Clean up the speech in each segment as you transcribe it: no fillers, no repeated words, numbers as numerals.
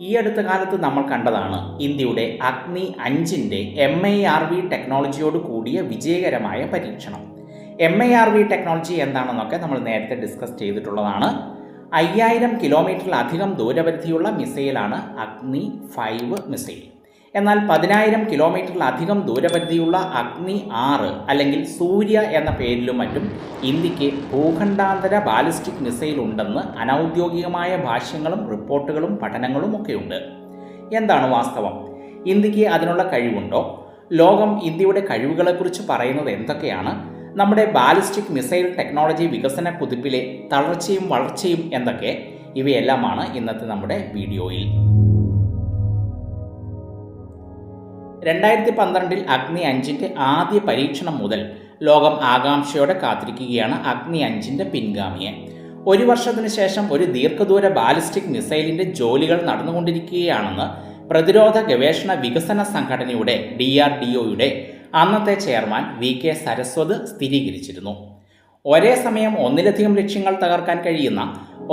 ഈ അടുത്ത കാലത്ത് നമ്മൾ കണ്ടതാണ് ഇന്ത്യയുടെ അഗ്നി 5ൻ്റെ MIRV ടെക്നോളജിയോട് കൂടിയ വിജയകരമായ പരീക്ഷണം. MIRV ടെക്നോളജി എന്താണെന്നൊക്കെ നമ്മൾ നേരത്തെ ഡിസ്കസ് ചെയ്തിട്ടുള്ളതാണ്. 5000 കിലോമീറ്ററിലധികം ദൂരപരിധിയുള്ള മിസൈലാണ് അഗ്നി 5 മിസൈൽ. എന്നാൽ 10000 കിലോമീറ്ററിലധികം ദൂരപരിധിയുള്ള അഗ്നി 6 അല്ലെങ്കിൽ സൂര്യ എന്ന പേരിലും മറ്റും ഇന്ത്യക്ക് ഭൂഖണ്ഡാന്തര ബാലിസ്റ്റിക് മിസൈൽ ഉണ്ടെന്ന് അനൗദ്യോഗികമായ ഭാഷ്യങ്ങളും റിപ്പോർട്ടുകളും പഠനങ്ങളും ഒക്കെയുണ്ട്. എന്താണ് വാസ്തവം? ഇന്ത്യക്ക് അതിനുള്ള കഴിവുണ്ടോ? ലോകം ഇന്ത്യയുടെ കഴിവുകളെക്കുറിച്ച് പറയുന്നത് എന്തൊക്കെയാണ്? നമ്മുടെ ബാലിസ്റ്റിക് മിസൈൽ ടെക്നോളജി വികസന കുതിപ്പിലെ തളർച്ചയും വളർച്ചയും എന്തൊക്കെ? ഇവയെല്ലാമാണ് ഇന്നത്തെ നമ്മുടെ വീഡിയോയിൽ. 2012 അഗ്നി 5ൻ്റെ ആദ്യ പരീക്ഷണം മുതൽ ലോകം ആകാംക്ഷയോടെ കാത്തിരിക്കുകയാണ് അഗ്നി 5ൻ്റെ പിൻഗാമിയെ. ഒരു വർഷത്തിന് ശേഷം ഒരു ദീർഘദൂര ബാലിസ്റ്റിക് മിസൈലിൻ്റെ ജോലികൾ നടന്നുകൊണ്ടിരിക്കുകയാണെന്ന് പ്രതിരോധ ഗവേഷണ വികസന സംഘടനയുടെ DRDOയുടെ അന്നത്തെ ചെയർമാൻ VK സരസ്വത് സ്ഥിരീകരിച്ചിരുന്നു. ഒരേ സമയം ഒന്നിലധികം ലക്ഷ്യങ്ങൾ തകർക്കാൻ കഴിയുന്ന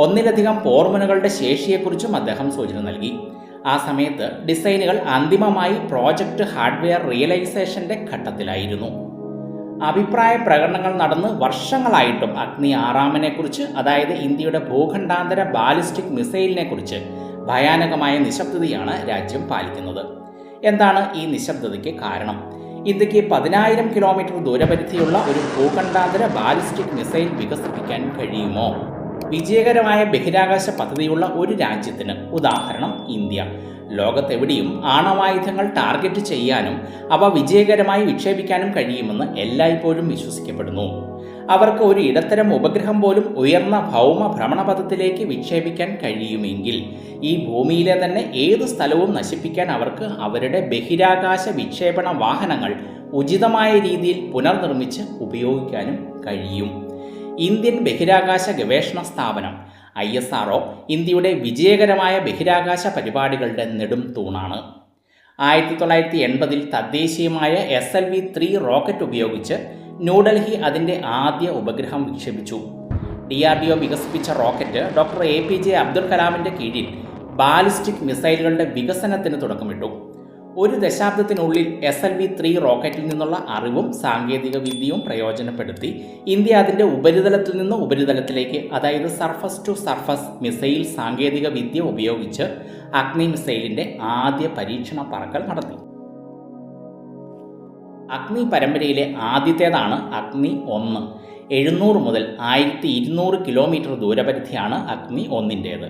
ഒന്നിലധികം പോർമുനകളുടെ ശേഷിയെക്കുറിച്ചും അദ്ദേഹം സൂചന നൽകി. ആ സമയത്ത് ഡിസൈനുകൾ അന്തിമമായി പ്രോജക്റ്റ് ഹാർഡ്വെയർ റിയലൈസേഷൻ്റെ ഘട്ടത്തിലായിരുന്നു. അഭിപ്രായ പ്രകടനങ്ങൾ നടന്ന് വർഷങ്ങളായിട്ടും അഗ്നി 6നെക്കുറിച്ച്, അതായത് ഇന്ത്യയുടെ ഭൂഖണ്ഡാന്തര ബാലിസ്റ്റിക് മിസൈലിനെ കുറിച്ച് ഭയാനകമായ നിശബ്ദതയാണ് രാജ്യം പാലിക്കുന്നത്. എന്താണ് ഈ നിശബ്ദതയ്ക്ക് കാരണം? ഇന്ത്യക്ക് 10000 കിലോമീറ്റർ ദൂരപരിധിയുള്ള ഒരു ഭൂഖണ്ഡാന്തര ബാലിസ്റ്റിക് മിസൈൽ വികസിപ്പിക്കാൻ കഴിയുമോ? വിജയകരമായ ബഹിരാകാശ പദ്ധതിയുള്ള ഒരു രാജ്യത്തിന്, ഉദാഹരണം ഇന്ത്യ, ലോകത്തെവിടെയും ആണവായുധങ്ങൾ ടാർഗറ്റ് ചെയ്യാനും അവ വിജയകരമായി വിക്ഷേപിക്കാനും കഴിയുമെന്ന് എല്ലായ്പ്പോഴും വിശ്വസിക്കപ്പെടുന്നു. അവർക്ക് ഒരു ഇടത്തരം ഉപഗ്രഹം പോലും ഉയർന്ന ഭൗമ ഭ്രമണപഥത്തിലേക്ക് വിക്ഷേപിക്കാൻ കഴിയുമെങ്കിൽ ഈ ഭൂമിയിലെ തന്നെ ഏത് സ്ഥലവും നശിപ്പിക്കാൻ അവർക്ക് അവരുടെ ബഹിരാകാശ വിക്ഷേപണ വാഹനങ്ങൾ ഉചിതമായ രീതിയിൽ പുനർനിർമ്മിച്ച് ഉപയോഗിക്കാനും കഴിയും. ഇന്ത്യൻ ബഹിരാകാശ ഗവേഷണ സ്ഥാപനം ISRO ഇന്ത്യയുടെ വിജയകരമായ ബഹിരാകാശ പരിപാടികളുടെ നെടും തൂണാണ്. 1980 തദ്ദേശീയമായ SLV-3 റോക്കറ്റ് ഉപയോഗിച്ച് ന്യൂഡൽഹി അതിൻ്റെ ആദ്യ ഉപഗ്രഹം വിക്ഷേപിച്ചു. DRDO വികസിപ്പിച്ച റോക്കറ്റ് ഡോക്ടർ APJ അബ്ദുൽ കലാമിൻ്റെ കീഴിൽ ബാലിസ്റ്റിക് മിസൈലുകളുടെ വികസനത്തിന് തുടക്കമിട്ടു. ഒരു ദശാബ്ദത്തിനുള്ളിൽ SLV-3 റോക്കറ്റിൽ നിന്നുള്ള അറിവും സാങ്കേതിക വിദ്യയും പ്രയോജനപ്പെടുത്തി ഇന്ത്യ അതിൻ്റെ ഉപരിതലത്തിൽ നിന്ന് ഉപരിതലത്തിലേക്ക്, അതായത് സർഫസ് ടു സർഫസ് മിസൈൽ സാങ്കേതിക വിദ്യ ഉപയോഗിച്ച് അഗ്നി മിസൈലിൻ്റെ ആദ്യ പരീക്ഷണ പറക്കൽ നടത്തി. അഗ്നി പരമ്പരയിലെ ആദ്യത്തേതാണ് അഗ്നി 1. 700 മുതൽ 1200 കിലോമീറ്റർ ദൂരപരിധിയാണ് അഗ്നി 1ൻ്റേത്.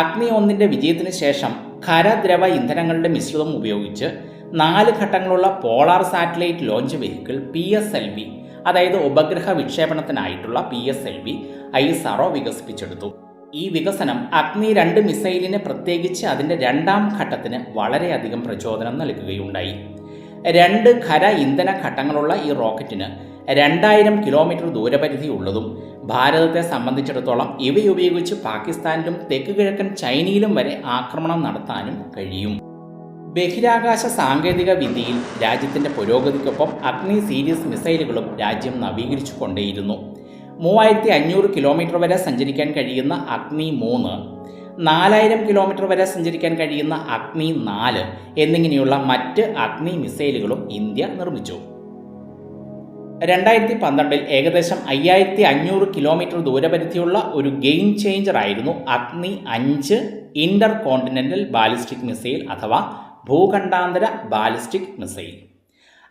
അഗ്നി 1ൻ്റെ വിജയത്തിന് ശേഷം ഖരദ്രവ ഇന്ധനങ്ങളുടെ മിശ്രിതം ഉപയോഗിച്ച് 4 ഘട്ടങ്ങളുള്ള polar satellite launch vehicle PSLV, അതായത് ഉപഗ്രഹ വിക്ഷേപണത്തിനായിട്ടുള്ള PSLV ISRO വികസിപ്പിച്ചെടുത്തു. ഈ വികസനം അഗ്നി 2 മിസൈലിന്, പ്രത്യേകിച്ച് അതിൻ്റെ 2ാം ഘട്ടത്തിന് വളരെയധികം പ്രചോദനം നൽകുകയുണ്ടായി. 2 ഖര ഇന്ധന ഘട്ടങ്ങളുള്ള ഈ റോക്കറ്റിന് 2000 കിലോമീറ്റർ ദൂരപരിധി ഉള്ളതും ഭാരതത്തെ സംബന്ധിച്ചിടത്തോളം ഇവയുപയോഗിച്ച് പാകിസ്ഥാനിലും തെക്ക് കിഴക്കൻ ചൈനയിലും വരെ ആക്രമണം നടത്താനും കഴിയും. ബഹിരാകാശ സാങ്കേതിക വിദ്യയിൽ രാജ്യത്തിൻ്റെ പുരോഗതിക്കൊപ്പം അഗ്നി സീരീസ് മിസൈലുകളും രാജ്യം നവീകരിച്ചു കൊണ്ടേയിരുന്നു. 3500 കിലോമീറ്റർ വരെ സഞ്ചരിക്കാൻ കഴിയുന്ന അഗ്നി 3, 4000 കിലോമീറ്റർ വരെ സഞ്ചരിക്കാൻ കഴിയുന്ന അഗ്നി 4 എന്നിങ്ങനെയുള്ള മറ്റ് അഗ്നി മിസൈലുകളും ഇന്ത്യ നിർമ്മിച്ചു. 2012 ഏകദേശം 5500 കിലോമീറ്റർ ദൂരപരിധിയുള്ള ഒരു ഗെയിം ചേഞ്ചർ ആയിരുന്നു അഗ്നി 5 ഇൻ്റർ കോണ്ടിനെൻ്റൽ ബാലിസ്റ്റിക് മിസൈൽ, അഥവാ ഭൂഖണ്ഡാന്തര ബാലിസ്റ്റിക് മിസൈൽ.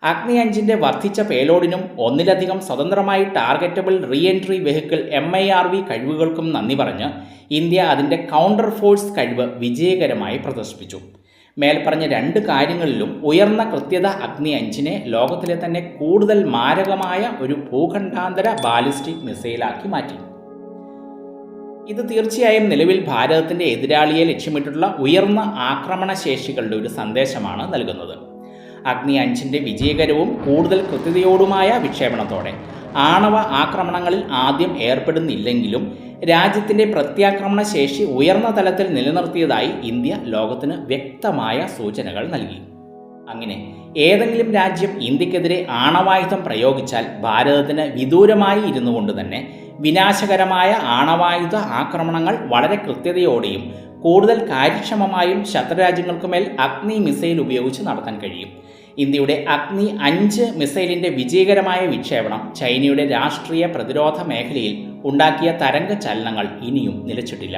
അഗ്നി 5ൻ്റെ വർദ്ധിച്ച പേലോഡിനും ഒന്നിലധികം സ്വതന്ത്രമായി targetable re entry vehicle MIRV കഴിവുകൾക്കും നന്ദി പറഞ്ഞ് ഇന്ത്യ അതിൻ്റെ കൗണ്ടർ ഫോഴ്സ് കഴിവ് വിജയകരമായി പ്രദർശിപ്പിച്ചു. മേൽപ്പറഞ്ഞ 2 കാര്യങ്ങളിലും ഉയർന്ന കൃത്യത അഗ്നി 5നെ ലോകത്തിലെ തന്നെ കൂടുതൽ മാരകമായ ഒരു ഭൂഖണ്ഡാന്തര ബാലിസ്റ്റിക് മിസൈലാക്കി മാറ്റി. ഇത് തീർച്ചയായും നിലവിൽ ഭാരതത്തിൻ്റെ എതിരാളിയെ ലക്ഷ്യമിട്ടുള്ള ഉയർന്ന ആക്രമണശേഷികളുടെ ഒരു സന്ദേശമാണ് നൽകുന്നത്. അഗ്നി 5ൻ്റെ വിജയകരവും കൂടുതൽ കൃത്യതയോടുമായ വിക്ഷേപണത്തോടെ ആണവ ആക്രമണങ്ങളിൽ ആദ്യം ഏർപ്പെടുന്നില്ലെങ്കിലും രാജ്യത്തിൻ്റെ പ്രത്യാക്രമണ ശേഷി ഉയർന്ന തലത്തിൽ നിലനിർത്തിയതായി ഇന്ത്യ ലോകത്തിന് വ്യക്തമായ സൂചനകൾ നൽകി. അങ്ങനെ ഏതെങ്കിലും രാജ്യം ഇന്ത്യക്കെതിരെ ആണവായുധം പ്രയോഗിച്ചാൽ ഭാരതത്തിന് വിദൂരമായി ഇരുന്നു കൊണ്ട് തന്നെ വിനാശകരമായ ആണവായുധ ആക്രമണങ്ങൾ വളരെ കൃത്യതയോടെയും കൂടുതൽ കാര്യക്ഷമമായും ശത്രുരാജ്യങ്ങൾക്കുമേൽ അഗ്നി മിസൈൽ ഉപയോഗിച്ച് നടത്താൻ കഴിയും. ഇന്ത്യയുടെ അഗ്നി 5 മിസൈലിന്റെ വിജയകരമായ വിക്ഷേപണം ചൈനയുടെ രാഷ്ട്രീയ പ്രതിരോധ മേഖലയിൽ ഉണ്ടാക്കിയ തരംഗ ചലനങ്ങൾ ഇനിയും നിലച്ചിട്ടില്ല.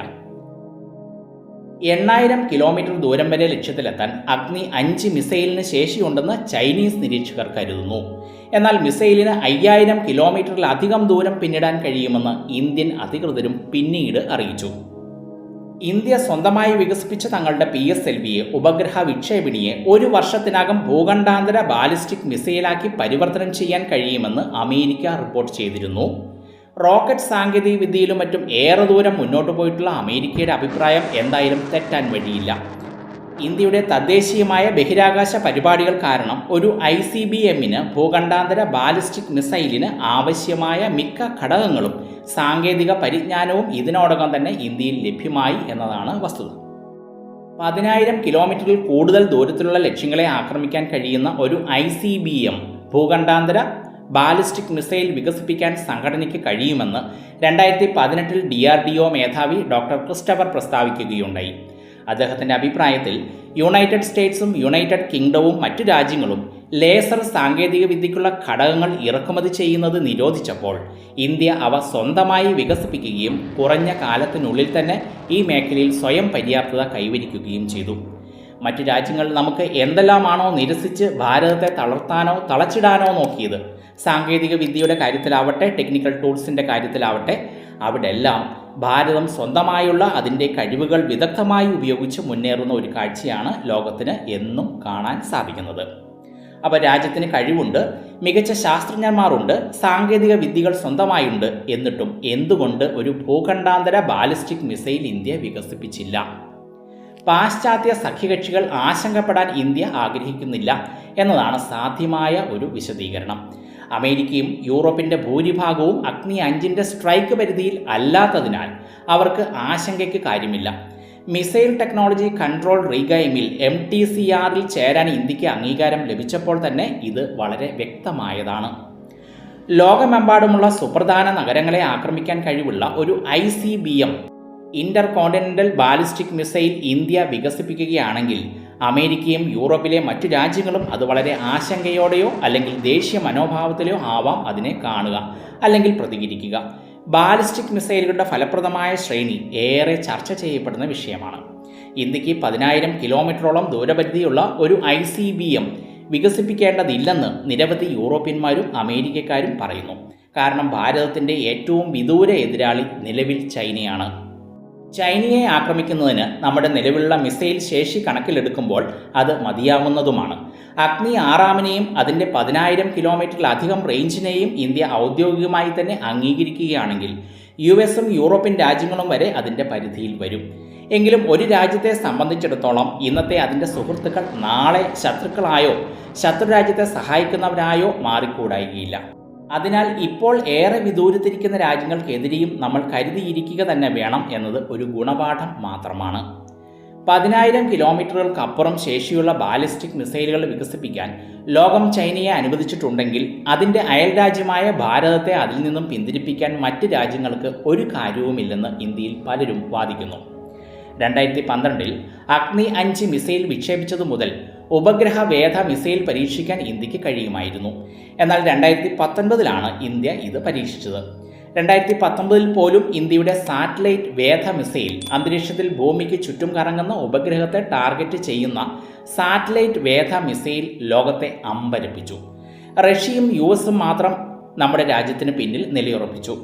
8000 കിലോമീറ്റർ ദൂരം വരെ ലക്ഷ്യത്തിലെത്താൻ അഗ്നി 5 മിസൈലിന് ശേഷിയുണ്ടെന്ന് ചൈനീസ് നിരീക്ഷകർ കരുതുന്നു. എന്നാൽ മിസൈലിന് 5000 കിലോമീറ്ററിലധികം ദൂരം പിന്നിടാൻ കഴിയുമെന്ന് ഇന്ത്യൻ അധികൃതരും പിന്നീട് അറിയിച്ചു. ഇന്ത്യ സ്വന്തമായി വികസിപ്പിച്ച തങ്ങളുടെ PSLVയെ ഉപഗ്രഹ വിക്ഷേപിണിയെ 1 വർഷത്തിനകം ഭൂഖണ്ഡാന്തര ബാലിസ്റ്റിക് മിസൈലാക്കി പരിവർത്തനം ചെയ്യാൻ കഴിയുമെന്ന് അമേരിക്ക റിപ്പോർട്ട് ചെയ്തിരുന്നു. റോക്കറ്റ് സാങ്കേതിക വിദ്യയിലും മറ്റും ഏറെ ദൂരം മുന്നോട്ട് പോയിട്ടുള്ള അമേരിക്കയുടെ അഭിപ്രായം എന്തായാലും തെറ്റാൻ വഴിയില്ല. ഇന്ത്യയുടെ തദ്ദേശീയമായ ബഹിരാകാശ പരിപാടികൾ കാരണം ഒരു ICBMന് ഭൂഖണ്ഡാന്തര ബാലിസ്റ്റിക് മിസൈലിന് ആവശ്യമായ മിക്ക ഘടകങ്ങളും സാങ്കേതിക പരിജ്ഞാനവും ഇതിനോടകം തന്നെ ഇന്ത്യയിൽ ലഭ്യമായി എന്നതാണ് വസ്തുത. 10,000 കിലോമീറ്ററിൽ കൂടുതൽ ദൂരത്തിലുള്ള ലക്ഷ്യങ്ങളെ ആക്രമിക്കാൻ കഴിയുന്ന ഒരു ICBM ഭൂഖണ്ഡാന്തര ബാലിസ്റ്റിക് മിസൈൽ വികസിപ്പിക്കാൻ സംഘടനയ്ക്ക് കഴിയുമെന്ന് 2018 DRDO മേധാവി ഡോക്ടർ ക്രിസ്റ്റഫർ പ്രസ്താവിക്കുകയുണ്ടായി. അദ്ദേഹത്തിൻ്റെ അഭിപ്രായത്തിൽ യുണൈറ്റഡ് സ്റ്റേറ്റ്സും യുണൈറ്റഡ് കിങ്ഡവും മറ്റു രാജ്യങ്ങളും ലേസർ സാങ്കേതിക വിദ്യയ്ക്കുള്ള ഘടകങ്ങൾ ഇറക്കുമതി ചെയ്യുന്നത് നിരോധിച്ചപ്പോൾ ഇന്ത്യ അവ സ്വന്തമായി വികസിപ്പിക്കുകയും കുറഞ്ഞ കാലത്തിനുള്ളിൽ തന്നെ ഈ മേഖലയിൽ സ്വയം പര്യാപ്തത കൈവരിക്കുകയും ചെയ്തു. മറ്റു രാജ്യങ്ങൾ നമുക്ക് എന്തെല്ലാമാണോ നിരസിച്ച് ഭാരതത്തെ തളർത്താനോ തളച്ചിടാനോ നോക്കിയത്, സാങ്കേതിക വിദ്യയുടെ കാര്യത്തിലാവട്ടെ ടെക്നിക്കൽ ടൂൾസിൻ്റെ കാര്യത്തിലാവട്ടെ, അവിടെല്ലാം ഭാരതം സ്വന്തമായുള്ള അതിൻ്റെ കഴിവുകൾ വിദഗ്ധമായി ഉപയോഗിച്ച് മുന്നേറുന്ന ഒരു കാഴ്ചയാണ് ലോകത്തിന് എന്നും കാണാൻ സാധിക്കുന്നത്. അപ്പോൾ രാജ്യത്തിന് കഴിവുണ്ട്, മികച്ച ശാസ്ത്രജ്ഞന്മാരുണ്ട്, സാങ്കേതിക വിദ്യകൾ സ്വന്തമായുണ്ട്. എന്നിട്ടും എന്തുകൊണ്ട് ഒരു ഭൂഖണ്ഡാന്തര ബാലിസ്റ്റിക് മിസൈൽ ഇന്ത്യ വികസിപ്പിച്ചില്ല? പാശ്ചാത്യ സഖ്യകക്ഷികൾ ആശങ്കപ്പെടാൻ ഇന്ത്യ ആഗ്രഹിക്കുന്നില്ല എന്നതാണ് സാധ്യമായ ഒരു വിശദീകരണം. അമേരിക്കയും യൂറോപ്പിൻ്റെ ഭൂരിഭാഗവും അഗ്നി 5ൻ്റെ സ്ട്രൈക്ക് പരിധിയിൽ അല്ലാത്തതിനാൽ അവർക്ക് ആശങ്കയ്ക്ക് കാര്യമില്ല. മിസൈൽ ടെക്നോളജി കൺട്രോൾ റീഗെയിമിൽ MTCRൽ ചേരാൻ ഇന്ത്യക്ക് അംഗീകാരം ലഭിച്ചപ്പോൾ തന്നെ ഇത് വളരെ വ്യക്തമായതാണ്. ലോകമെമ്പാടുമുള്ള സുപ്രധാന നഗരങ്ങളെ ആക്രമിക്കാൻ കഴിവുള്ള ഒരു ICBM intercontinental ballistic missile India വികസിപ്പിക്കുകയാണെങ്കിൽ അമേരിക്കയും യൂറോപ്പിലെ മറ്റു രാജ്യങ്ങളും അത് വളരെ ആശങ്കയോടെയോ അല്ലെങ്കിൽ ദേശീയ മനോഭാവത്തിലോ ആവാം അതിനെ കാണുക അല്ലെങ്കിൽ പ്രതികരിക്കുക. ബാലിസ്റ്റിക് മിസൈലുകളുടെ ഫലപ്രദമായ ശ്രേണി ഏറെ ചർച്ച ചെയ്യപ്പെടുന്ന വിഷയമാണ്. ഇന്ത്യക്ക് 10,000 കിലോമീറ്ററോളം ദൂരപരിധിയുള്ള ഒരു ICBM വികസിപ്പിക്കേണ്ടതില്ലെന്ന് നിരവധി യൂറോപ്യന്മാരും അമേരിക്കക്കാരും പറയുന്നു. കാരണം ഭാരതത്തിൻ്റെ ഏറ്റവും വിദൂര എതിരാളി നിലവിൽ ചൈനയാണ്. ചൈനയെ ആക്രമിക്കുന്നതിന് നമ്മുടെ നിലവിലുള്ള മിസൈൽ ശേഷി കണക്കിലെടുക്കുമ്പോൾ അത് മതിയാവുന്നതുമാണ്. അഗ്നി 6നെയും അതിൻ്റെ 10,000 കിലോമീറ്ററിലധികം റേഞ്ചിനെയും ഇന്ത്യ ഔദ്യോഗികമായി തന്നെ അംഗീകരിക്കുകയാണെങ്കിൽ US-ഉം യൂറോപ്യൻ രാജ്യങ്ങളും വരെ അതിൻ്റെ പരിധിയിൽ വരും. എങ്കിലും ഒരു രാജ്യത്തെ സംബന്ധിച്ചിടത്തോളം ഇന്നത്തെ അതിൻ്റെ സുഹൃത്തുക്കൾ നാളെ ശത്രുക്കളായോ ശത്രുരാജ്യത്തെ സഹായിക്കുന്നവരായോ മാറിക്കൂടായികയില്ല. അതിനാൽ ഇപ്പോൾ ഏറെ വിദൂരത്തിരിക്കുന്ന രാജ്യങ്ങൾക്കെതിരെയും നമ്മൾ കരുതിയിരിക്കുക തന്നെ വേണം എന്നത് ഒരു ഗുണപാഠം മാത്രമാണ്. 10,000 കിലോമീറ്ററുകൾക്കപ്പുറം ശേഷിയുള്ള ബാലിസ്റ്റിക് മിസൈലുകൾ വികസിപ്പിക്കാൻ ലോകം ചൈനയെ അനുവദിച്ചിട്ടുണ്ടെങ്കിൽ അതിൻ്റെ അയൽരാജ്യമായ ഭാരതത്തെ അതിൽ നിന്നും പിന്തിരിപ്പിക്കാൻ മറ്റ് രാജ്യങ്ങൾക്ക് ഒരു കാര്യവുമില്ലെന്ന് ഇന്ത്യയിൽ പലരും വാദിക്കുന്നു. 2012 അഗ്നി 5 മിസൈൽ വിക്ഷേപിച്ചതു മുതൽ ഉപഗ്രഹ വേധ മിസൈൽ പരീക്ഷിക്കാൻ ഇന്ത്യക്ക് കഴിയുമായിരുന്നു. എന്നാൽ 2019 ഇന്ത്യ ഇത് പരീക്ഷിച്ചത്. 2019 പോലും ഇന്ത്യയുടെ സാറ്റലൈറ്റ് വേധ മിസൈൽ അന്തരീക്ഷത്തിൽ ഭൂമിക്ക് ചുറ്റും കറങ്ങുന്ന ഉപഗ്രഹത്തെ ടാർഗറ്റ് ചെയ്യുന്ന സാറ്റലൈറ്റ് വേധ മിസൈൽ ലോകത്തെ അമ്പരപ്പിച്ചു. റഷ്യയും US-ഉം മാത്രം നമ്മുടെ രാജ്യത്തിന് പിന്നിൽ നിലയുറപ്പിച്ചു.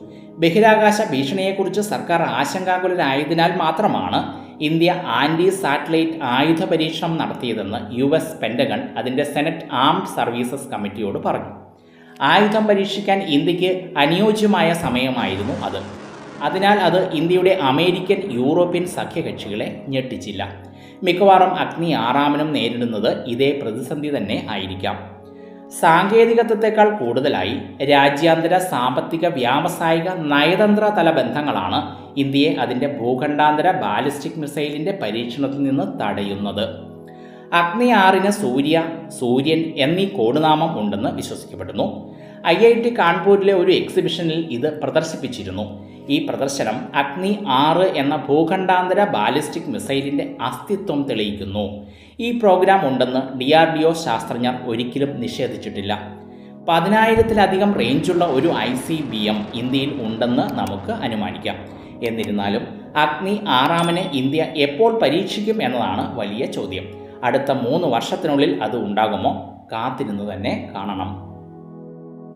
ബഹിരാകാശ ഭീഷണിയെക്കുറിച്ച് സർക്കാർ ആശങ്കാകുലരായതിനാൽ മാത്രമാണ് ഇന്ത്യ ആൻറ്റി സാറ്റലൈറ്റ് ആയുധ പരീക്ഷണം നടത്തിയതെന്ന് US പെൻറ്റഗൺ അതിൻ്റെ സെനറ്റ് ആംഡ് സർവീസസ് കമ്മിറ്റിയോട് പറഞ്ഞു. ആയുധം പരീക്ഷിക്കാൻ ഇന്ത്യക്ക് അനുയോജ്യമായ സമയമായിരുന്നു അത്. അതിനാൽ അത് ഇന്ത്യയുടെ അമേരിക്കൻ യൂറോപ്യൻ സഖ്യകക്ഷികളെ ഞെട്ടിച്ചില്ല. മിക്കവാറും അഗ്നി 6നും നേരിടുന്നത് ഇതേ പ്രതിസന്ധി തന്നെ ആയിരിക്കാം. സാങ്കേതികത്വത്തെക്കാൾ കൂടുതലായി രാജ്യാന്തര സാമ്പത്തിക വ്യാവസായിക നയതന്ത്ര തല ബന്ധങ്ങളാണ് ഇന്ത്യയെ അതിൻ്റെ ഭൂഖണ്ഡാന്തര ബാലിസ്റ്റിക് മിസൈലിൻ്റെ പരീക്ഷണത്തിൽ നിന്ന് തടയുന്നത്. അഗ്നി 6ന് സൂര്യൻ എന്നീ കോഡുനാമം ഉണ്ടെന്ന് വിശ്വസിക്കപ്പെടുന്നു. IIT കാൺപൂരിലെ ഒരു എക്സിബിഷനിൽ ഇത് പ്രദർശിപ്പിച്ചിരുന്നു. ഈ പ്രദർശനം അഗ്നി 6 എന്ന ഭൂഖണ്ഡാന്തര ബാലിസ്റ്റിക് മിസൈലിൻ്റെ അസ്തിത്വം തെളിയിക്കുന്നു. ഈ പ്രോഗ്രാം ഉണ്ടെന്ന് DRDO ശാസ്ത്രജ്ഞർ ഒരിക്കലും നിഷേധിച്ചിട്ടില്ല. 10,000-ലധികം റേഞ്ചുള്ള ഒരു ICBM ഇന്ത്യയിൽ ഉണ്ടെന്ന് നമുക്ക് അനുമാനിക്കാം. എന്നിരുന്നാലും അഗ്നി 6 ഇന്ത്യ എപ്പോൾ പരീക്ഷിക്കും എന്നതാണ് വലിയ ചോദ്യം. അടുത്ത 3 വർഷത്തിനുള്ളിൽ അത് ഉണ്ടാകുമോ? കാത്തിരുന്ന് തന്നെ കാണണം.